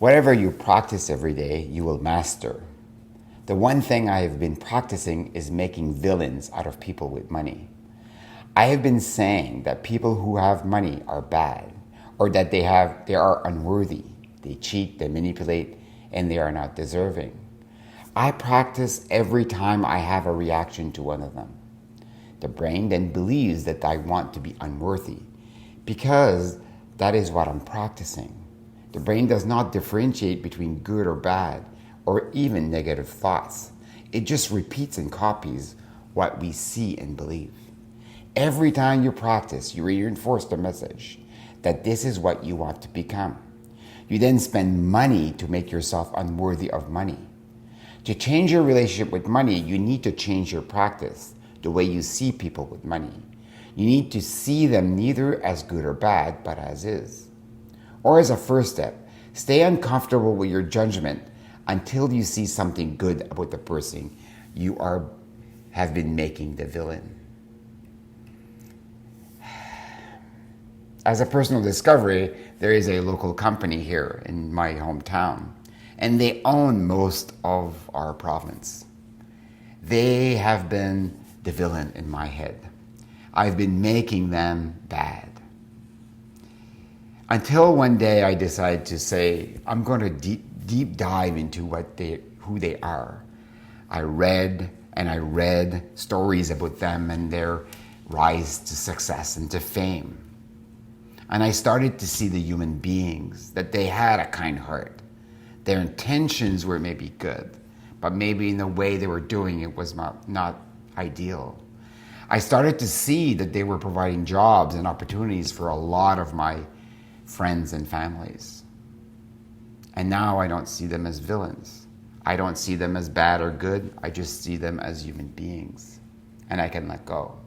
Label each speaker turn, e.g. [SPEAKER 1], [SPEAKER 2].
[SPEAKER 1] Whatever you practice every day, you will master. The one thing I have been practicing is making villains out of people with money. I have been saying that people who have money are bad, or that they are unworthy. They cheat, they manipulate, and they are not deserving. I practice every time I have a reaction to one of them. The brain then believes that I want to be unworthy because that is what I'm practicing. The brain does not differentiate between good or bad or even negative thoughts. It just repeats and copies what we see and believe. Every time you practice, you reinforce the message that this is what you want to become. You then spend money to make yourself unworthy of money. To change your relationship with money, you need to change your practice, the way you see people with money. You need to see them neither as good or bad, but as is. Or as a first step, stay uncomfortable with your judgment until you see something good about the person you have been making the villain. As a personal discovery, there is a local company here in my hometown, and they own most of our province. They have been the villain in my head. I've been making them bad. Until one day I decided to say, I'm going to deep dive into who they are. I read stories about them and their rise to success and to fame. And I started to see the human beings, that they had a kind heart. Their intentions were maybe good, but maybe in the way they were doing it was not ideal. I started to see that they were providing jobs and opportunities for a lot of my friends and families. And now I don't see them as villains. I don't see them as bad or good. I just see them as human beings. And I can let go.